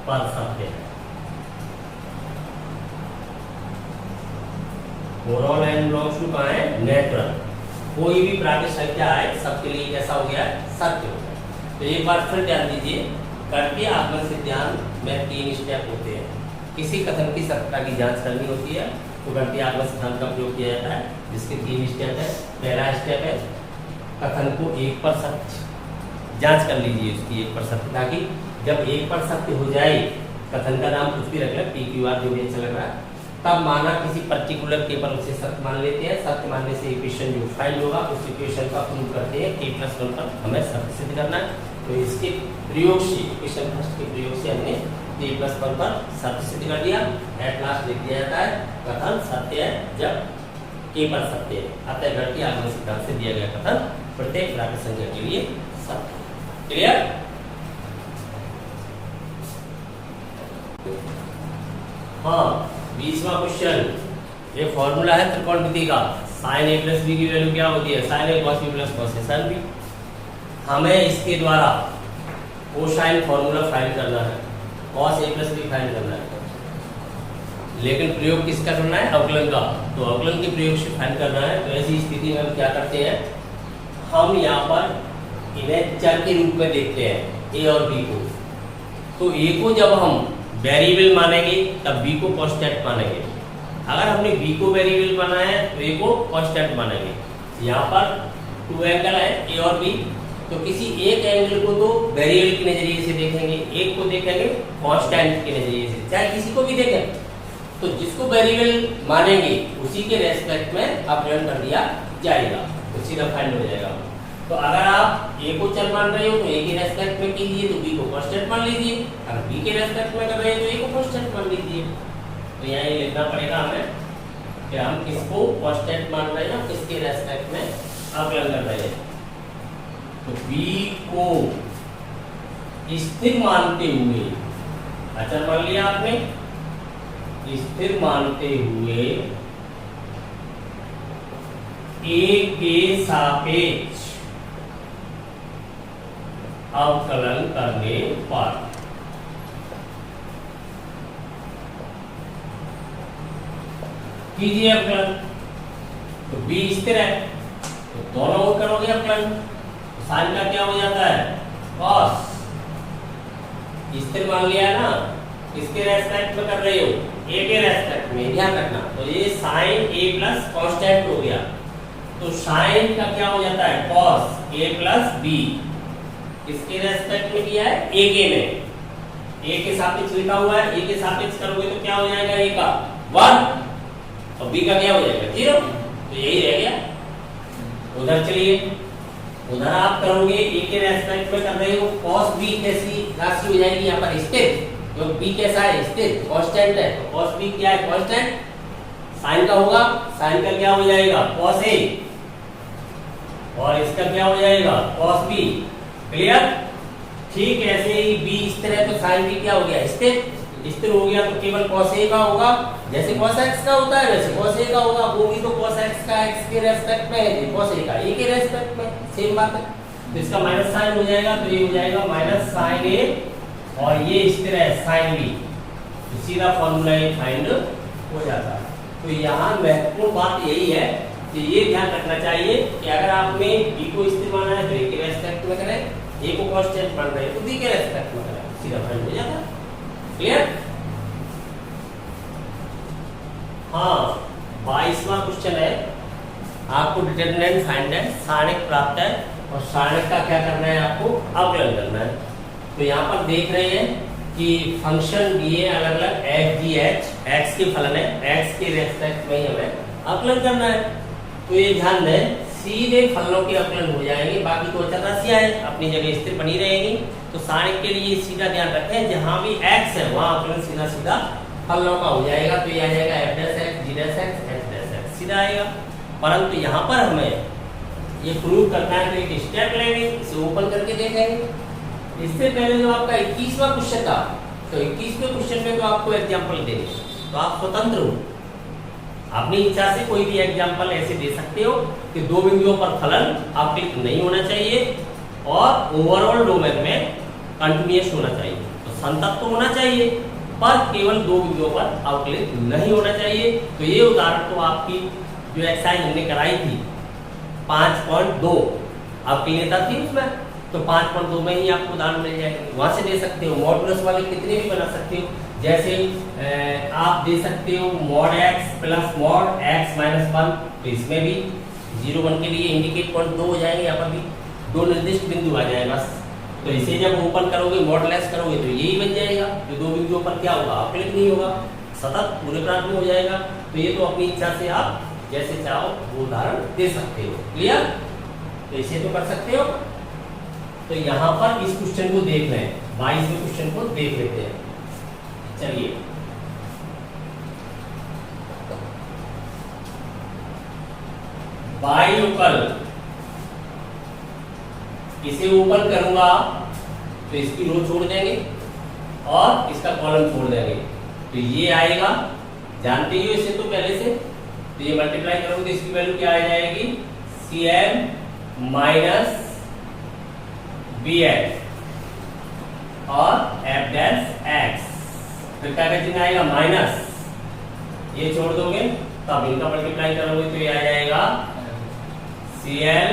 Speaker 1: पर सत्य है। for all n belongs to कहाँ है? नेचुरल। कोई भी प्राकृत संख्या आए सबके लिए कैसा हो गया? सत्य हो गया। तो एक बार फिर ध्यान दीजिए, गणितीय आकलन सिद्धांत में 3 स्टेप होते हैं। किसी कथन की सत्यता की जांच करनी होती है तो गणितीय आकलन सिद्धांत का प्रयोग किया जाता है, जिसके 3 स्टेप है। पहला स्टेप है कथन को 1% जांच कर लीजिए उसकी 1% ताकि जब 1% हो जाए, कथन का नाम कुछ भी रख लें, PQR जो भी अच्छा लग रहा है, तब माना किसी पर्टिकुलर केवल उसे सत्य मान लेते हैं। सत्य मानने से इक्वेशन जो फाइंड होगा उस इक्वेशन का प्रूव करते हैं। k+1 पर हमें सत्य सिद्ध करना है, तो इसके प्रयोग से इक्वेशन फर्स्ट के प्रयोग से हमने k+1 पर सत्य सिद्ध कर दिया। एट लास्ट लिख दिया जाता है कथन सत्य है जब k पर सत्य है। अतः गणितीय आकलन सिद्धांत से दिया गया कथन प्रत्येक प्राकृत संख्या के लिए सत्य। क्लियर? हाँ, 20वां क्वेश्चन, ये फॉर्मूला है त्रिकोणमिति का। sin a + b की वैल्यू क्या होती है? sin a cos b + cos a sin b। हमें इसके द्वारा कोसाइन फॉर्मूला फाइंड करना है, cos a + b फाइंड करना है। लेकिन प्रयोग किसका करना है? अवकलन का। तो अवकलन के प्रयोग से फाइंड करना है। तो ऐसी स्थिति में हम क्या करते हैं, हम यहाँ पर इन्हें चर के रूप में देखते हैं, a और b को। तो a को जब हम वेरिएबल मानेंगे तब b को कांस्टेंट मानेंगे। अगर हमने b को वेरिएबल माना है तो a को कांस्टेंट मानेंगे। यहाँ पर 2 एंगल है a और b, तो किसी एक एंगल को तो वेरिएबल के नजरिए से देखेंगे, एक को देखेंगे कांस्टेंट के नजरिए से, चाहे किसी को भी देखें। तो जिसको वेरिएबल मानेंगे उसी के रेस्पेक्ट में अवकलन कर दिया जाएगा, तो सीधा फाइंड हो जाएगा। तो अगर आप a को चर मान रहे हो तो a के रेस्पेक्ट में कीजिए, तो b को कांस्टेंट मान लीजिए। अगर b के रेस्पेक्ट में कर रहे हो तो a को कांस्टेंट मान लीजिए। तो यहाँ ये लिखना पड़ेगा हमें कि हम किसको कांस्टेंट मान रहे हैं, किसके रेस्पेक्ट में अवकलन कर रहे हैं। तो b को स्थिर मानते हुए, अचर मान लिया आपने, स्थिर मानते हुए a के सापेक्ष अवकलन करने पर कीजिए अवकलन। तो b स्थिर है तो दोनों ओर करोगे अवकलन, तो साइन का क्या हो जाता है? cos। स्थिर मान लिया ना, किसके रेस्पेक्ट में कर रहे हो? a के रेस्पेक्ट में, ध्यान रखना। तो ये sin a प्लस कांस्टेंट हो गया, तो sin का क्या हो जाता है? cos a plus b। किसके रेस्पेक्ट में किया है? a के में। a के सापेक्ष लिखा हुआ है, a के सापेक्ष करोगे तो क्या हो जाएगा? a का 1 और b का क्या हो जाएगा? 0। तो यही रह गया। उधर चलिए, उधर आप करोगे a के रेस्पेक्ट में कर रहे हो, cos b कैसी राशि हो जाएगी? यहाँ पर स्थिर, तो b कैसा है? स्थिर, कांस्टेंट है। तो cos b क्या है? कांस्टेंट। sin का होगा, sin का क्या हो जाएगा? cos a, और इसका क्या हो जाएगा? cos b। क्लियर? ठीक ऐसे ही b स्थिर है तो sin b क्या हो गया? स्थिर। स्थिर हो गया तो केवल cos a का होगा, जैसे cos x का होता है वैसे cos a का होगा। वो भी तो cos x का x के रेस्पेक्ट में है, cos a का a के रेस्पेक्ट में, सेम बात है। तो इसका माइनस साइन हो जाएगा, तो ये हो जाएगा माइनस साइन a, और ये स्थिर है sin b। तो सीधा फॉर्मूला ये फाइंड हो जाता है। तो यहाँ महत्वपूर्ण बात यही है कि ये ध्यान रखना चाहिए कि अगर आपने b को स्थिर माना है तो a के रेस्पेक्ट में करें, a को कांस्टेंट मान रहे हैं तो b के रेस्पेक्ट में करें, सीधा फाइंड हो जाता है। क्लियर? हाँ, 22वां क्वेश्चन है, आपको डिटरमिनेंट फाइंड है, सारणिक प्राप्त है, और सारणिक का क्या करना है? आपको अवकलन करना है। तो यहाँ पर देख रहे हैं कि फंक्शन दिए अलग अलग f g h, x के फलन है, x के रेस्पेक्ट में ही हमें अवकलन करना है। तो ये ध्यान दें, सीधे फलनों के अवकलन हो जाएंगे, बाकी तो अचर राशियां हैं अपनी जगह स्थिर बनी रहेंगी। तो सारणिक के लिए सीधा ध्यान रखें, जहां भी x है वहां अवकलन सीधा सीधा फलनों का हो जाएगा। तो ये आ जाएगा f'(x), g'(x), h'(x), सीधा आएगा। परंतु यहाँ पर हमें ये प्रूव करना है तो एक स्टेप लेंगे, इसे ओपन करके देखेंगे। इससे पहले जो आपका 21वां क्वेश्चन था, तो 21वें क्वेश्चन में तो आपको एग्जांपल देने, तो आप स्वतंत्र हो, अपनी इच्छा से कोई भी एग्जांपल ऐसे दे सकते हो कि दो बिंदुओं पर फलन अवकलित नहीं होना चाहिए और ओवरऑल डोमेन में कंटिन्यूअस होना चाहिए। तो संतत तो होना चाहिए पर केवल दो बिंदुओं पर अवकलित नहीं होना चाहिए। तो ये उदाहरण तो आपकी जो एक्सरसाइज हमने कराई थी 5.2 अवकलनीयता थी उसमें, तो 5.2 में ही आपको उदाहरण मिल जाएगा, वहां से दे सकते हो। मॉडुलस वाले कितने भी बना सकते हो, जैसे आप दे सकते हो mod x plus mod x minus 1, तो इसमें भी 0 1 के लिए इंडिकेट पॉइंट 2 हो जाएंगे, यहाँ पर भी 2 निर्दिष्ट बिंदु आ जाए बस। तो इसे जब ओपन करोगे मॉडलेस करोगे तो यही बन जाएगा, तो 2 बिंदुओं पर क्या होगा, अपलिक नहीं होगा, सतत पूरे प्रांत में हो जाएगा। तो ये तो अपनी इच्छा से आप जैसे चाहो वो उदाहरण दे सकते हो। क्लियर? तो इसे तो कर सकते हो। तो यहाँ पर इस क्वेश्चन को देख रहे हैं, 22वें क्वेश्चन को देख लेते हैं। चलिए बाइलोकल, इसे ओपन करूंगा तो इसकी रो छोड़ देंगे और इसका कॉलम छोड़ देंगे, तो ये आएगा, जानते ही हो इसे तो पहले से। तो ये मल्टीप्लाई करोगे तो इसकी वैल्यू क्या आ जाएगी, Cm माइनस Bn और f डैश x, फिर क्या चिन्ह आएगा माइनस, ये छोड़ दोगे तब इनका मल्टीप्लाई करोगे तो ये आ जाएगा Cl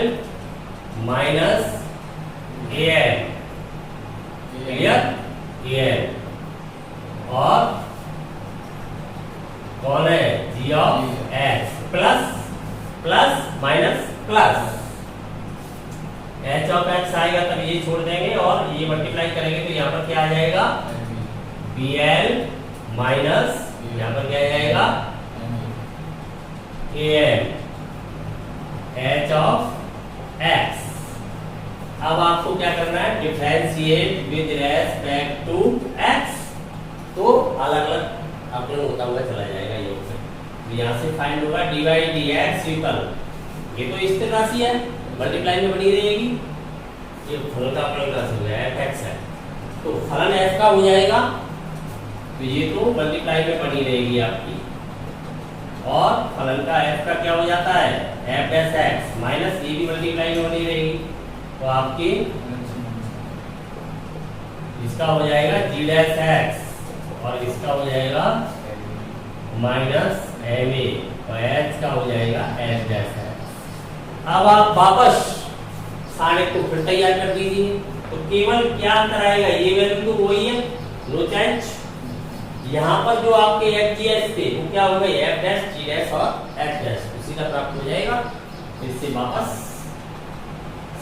Speaker 1: minus An, clear, An, और कौन है g of x plus plus minus plus h of x आएगा, तब ये छोड़ देंगे और ये मल्टीप्लाई करेंगे तो यहाँ पर क्या आ जाएगा Bl माइनस, यहाँ पर क्या आ जाएगा An h ऑफ x। अब आपको क्या करना है, differentiate with respect to x, तो अलग अलग अपने होता हुआ चला जाएगा ये ऊपर। तो यहाँ से फाइंड होगा dy dx इक्वल, ये तो स्थिर राशि है, मल्टीप्लाई में बनी रहेगी, ये फलन का फलन राशि हो जाएगा fx है, तो फलन f का हो जाएगा, तो ये तो मल्टीप्लाई में बनी रहेगी आपकी, और फलन का f का क्या हो जाता है f डैश x माइनस, ये भी मल्टीप्लाई में बनी रहेगी, तो आपकी इसका हो जाएगा g डैश x और इसका हो जाएगा माइनस ma, और h का हो जाएगा h डैश x। अब आप वापस सारे को फिर तैयार कर दीजिए, तो केवल क्या अंतर आएगा, ये वैल्यू तो वही है, नो चेंज। यहाँ पर जो आपके f g h थे वो क्या हो गए f डैश g डैश और h डैश, उसी का प्राप्त हो जाएगा। इससे वापस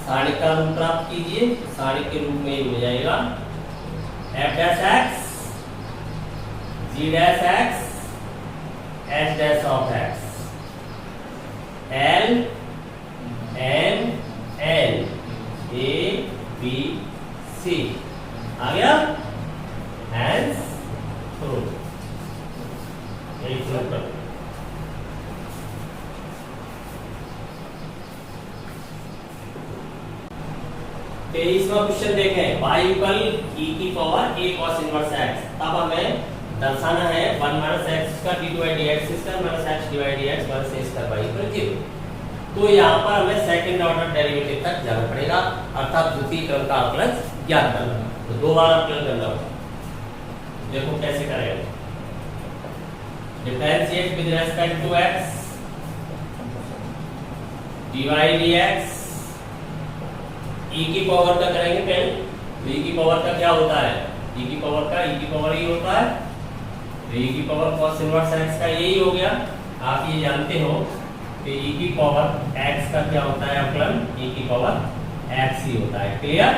Speaker 1: सारे का रूप प्राप्त कीजिए, सारे के रूप में हो जाएगा f dash x g dash x h dash of x l n n a b c आ गया, हैंस थ्रू, यही थ्रू कर। 23वां क्वेश्चन देखें, y इक्वल e की power a cos inverse x, तब हमें दर्शाना है 1 माइनस x का d divide dx square minus x divide dx minus a square y equal 0। तो यहाँ पर हमें सेकंड ऑर्डर डेरिवेटिव तक जाना पड़ेगा, अर्थात द्वितीय क्रम का अवकलन ज्ञात करना, तो 2 बार अवकलन करना होगा। देखो कैसे करेंगे, differentiate with respect to x dy dx, e की पावर का करेंगे पहले, तो e की पावर का क्या होता है, e की पावर का e की पावर ही होता है, तो e की पावर cos इनवर्स x का यही हो गया। आप ये जानते हो कि e की पावर x का क्या होता है अवकलन, e की पावर x ही होता है, क्लियर,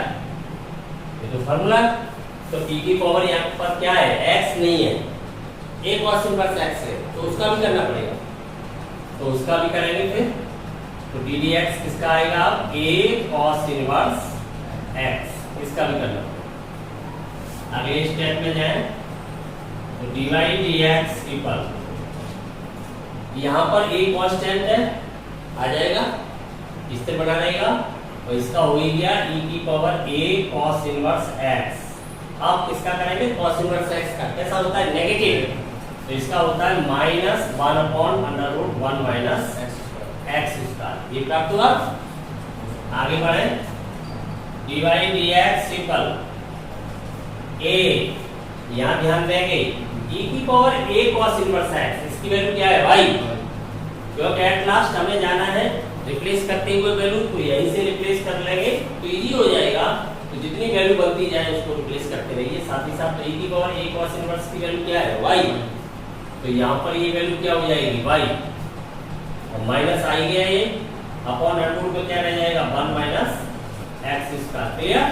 Speaker 1: ये तो फार्मूला। तो e की पावर यहाँ पर क्या है, x नहीं है, a cos इनवर्स x है, तो उसका भी करना पड़ेगा, तो उसका भी करेंगे फिर। तो d dx किसका आएगा, a cos इनवर्स x, इसका भी करना पड़ेगा। अगले स्टेप में जाएं, तो dy dx इक्वल, यहाँ पर a कांस्टेंट है, आ जाएगा, इससे बना रहेगा, और इसका हो ही गया e की power a cos inverse x। अब किसका करेंगे, cos इनवर्स x का, कैसा होता है नेगेटिव, तो इसका होता है माइनस 1/√1 माइनस x स्क्वायर, ये प्राप्त हुआ। आगे बढ़े, dy dx इक्वल a, यहाँ ध्यान देंगे e की power a cos inverse x, इसकी वैल्यू क्या है y, क्योंकि एट लास्ट हमें जाना है रिप्लेस करते हुए वैल्यू को यहीं से रिप्लेस कर लेंगे तो इजी हो जाएगा। तो जितनी वैल्यू बनती जाए उसको रिप्लेस करते रहिए। साथ ही साथ e की पावर a cos इनवर्स की वैल्यू क्या है y, तो यहाँ पर ये वैल्यू क्या हो जाएगी y, और माइनस आ गया ये अपॉन अंडर पे क्या रह जाएगा 1 माइनस x स्क्वायर। क्लियर?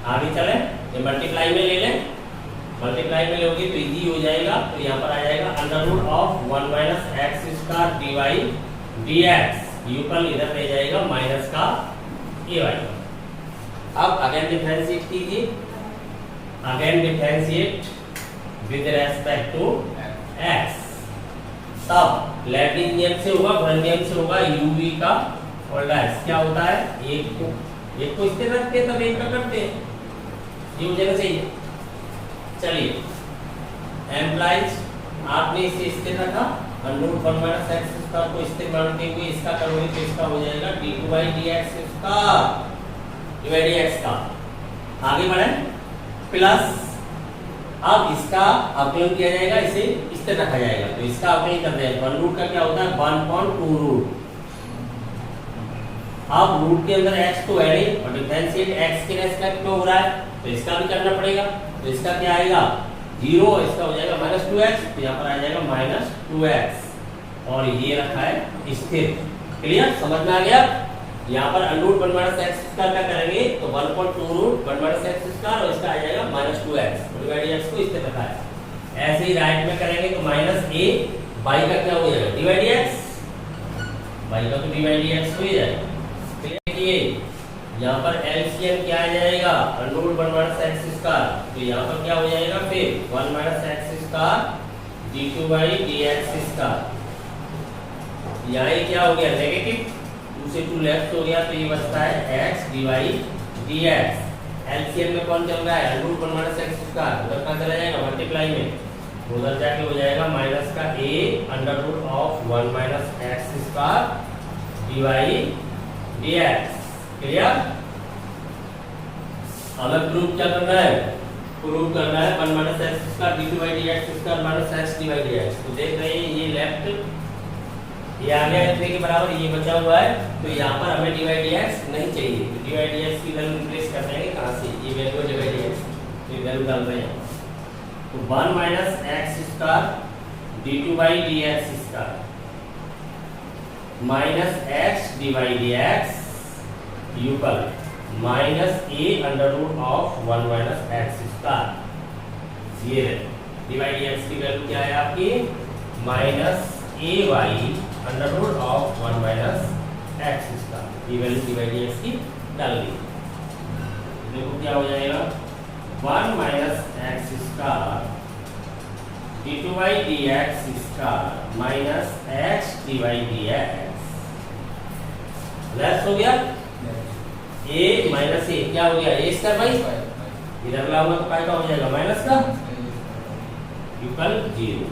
Speaker 1: आगे चले, ये मल्टीप्लाई में ले लें, मल्टीप्लाई में लोगे तो इजी हो जाएगा। तो यहाँ पर आ जाएगा under root of 1 minus x square d y d x, यूपल इधर रह जाएगा माइनस का ए वाई। अब अगेन डिफरेंशिएट कीजिए, again differentiate with respect to x. तब लैटिन नियम से होगा, गुणन नियम से होगा, यूवी का और एक्स क्या होता है, एक को स्थिर रखते तब एक का करते हैं, ये हो जाएगा सही। चलिए एम्प्लाइज आपने इसे स्थिर रखा, अंडर 1 माइनस एक्स स्क्वायर को स्थिर मानते हुए इसका करोगे तो इसका हो जाएगा d2 by dx square divide x का। आगे बढ़े प्लस, अब इसका अवकलन किया जाएगा, इसे स्थिर रखा जाएगा तो इसका अवकलन कर रहे हैं। 1 रूट का क्या होता है 1/2 रूट। अब रूट के अंदर x तो है नहीं और डिफरेंशिएट x के रेस्पेक्ट में हो रहा है तो इसका भी करना पड़ेगा। तो इसका क्या आएगा 0, इसका हो जाएगा -2x, तो यहाँ पर आ जाएगा -2x और ये रखा है स्थिर। क्लियर? समझ में आ गया? यहाँ पर अंडर 1 माइनस एक्स स्क्वायर का करेंगे तो 1/2 रूट 1 माइनस एक्स स्क्वायर और इसका आ जाएगा -2x, तो डिवाइड x को स्थिर रखा है। ऐसे ही राइट में करेंगे तो -a y का क्या हो जाएगा डिवाइड x, y का तो डिवाइड x हो ही जाएगा। देखिए यहाँ पर एलसीएम क्या आ जाएगा अंडर 1 माइनस एक्स स्क्वायर, तो यहाँ पर क्या हो जाएगा फिर 1 minus x square d2 by dx square. यहाँ ये क्या हो गया नेगेटिव, 2 से 2 लेफ्ट हो गया तो ये बचता है x डिवाई dx। एलसीएम में कौन चल रहा है अंडर 1 माइनस एक्स स्क्वायर, उधर कहाँ चला जाएगा मल्टीप्लाई में, उधर जाके हो जाएगा माइनस का a under root of 1 minus x square dy dx। Clear? हमें प्रूफ क्या करना है, प्रूफ करना है 1 minus x square d2 by dx square minus x divide dx। तो देख रहे हैं ये लेफ्ट, ये आ गया इतने के बराबर, ये बचा हुआ है तो यहाँ पर हमें डिवाइड dx नहीं चाहिए, तो डिवाइड dx की वैल्यू रिप्लेस कर देंगे कहाँ से, ये वैल्यू डिवाइड dx, तो ये वैल्यू डाल रहे हैं तो 1 minus x square d2 by dx square minus x divide dx यूपल minus a under root of 1 minus x square. ये डिवाइड dx की वैल्यू क्या है आपकी minus a y under root of 1 minus x square. ये value divide dx की डाल दी, देखो क्या हो जाएगा 1 minus x square d2 by dx square minus x divide dx। Less हो गया a माइनस a क्या हो गया a स्क्वायर बाई, इधर लाऊंगा तो काय का हो जाएगा माइनस का इक्वल 0।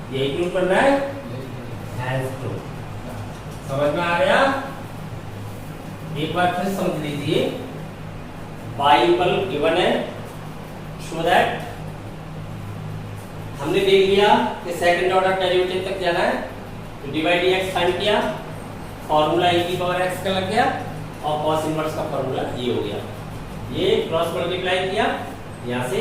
Speaker 1: यही प्रूफ करना है, हैज प्रूफ। समझ में आ गया? एक बार फिर समझ लीजिए, y इक्वल गिवन है, शो दैट हमने देख लिया कि सेकंड ऑर्डर डेरिवेटिव तक जाना है तो डिवाइड dx फाइंड किया, फॉर्मूला e की पावर x का लग गया और cos इनवर्स का फॉर्मूला ये हो गया। ये क्रॉस मल्टीप्लाई किया, यहाँ से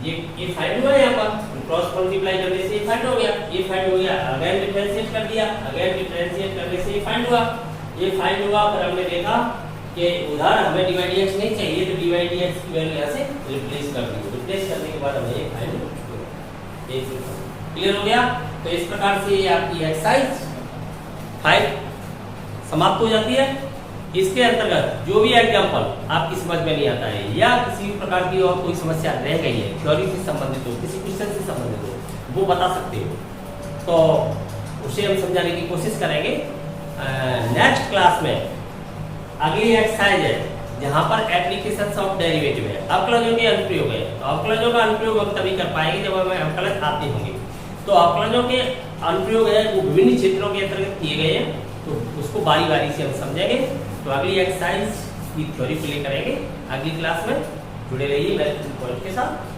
Speaker 1: ये फाइंड हुआ, यहाँ पर क्रॉस मल्टीप्लाई करने से ये फाइंड हो गया, ये फाइंड हो गया। अगेन डिफरेंशिएट कर दिया, अगेन डिफरेंशिएट करने से ये फाइंड हुआ, ये फाइंड हुआ। फिर हमने देखा कि उधर हमें डिवाइड dx नहीं चाहिए तो डिवाइड dx की वैल्यू यहाँ से रिप्लेस कर दी, रिप्लेस करने के बाद हमें ये फाइंड क्लियर हो गया। तो इस प्रकार से ये आपकी एक्सरसाइज 5 समाप्त हो जाती है। इसके अंतर्गत जो भी एग्जाम्पल आपकी समझ में नहीं आता है या किसी प्रकार की और कोई समस्या रह गई है, थ्योरी से संबंधित हो, किसी क्वेश्चन से संबंधित हो, वो बता सकते हो, तो उसे हम समझाने की कोशिश करेंगे। नेक्स्ट क्लास में अगली एक्सरसाइज है जहाँ पर एप्लीकेशंस ऑफ डेरिवेटिव है, अवकलजों के अनुप्रयोग है। तो अवकलजों का अनुप्रयोग हम तभी कर पाएंगे जब हमें अवकलज आते होंगे। तो अवकलजों के अनुप्रयोग है वो विभिन्न क्षेत्रों के अंतर्गत किए गए हैं, तो उसको बारी बारी से हम समझेंगे। तो अगली एक्सरसाइज की थ्योरी प्ले करेंगे अगली क्लास में। जुड़े रहिए मेरे पॉइंट के साथ।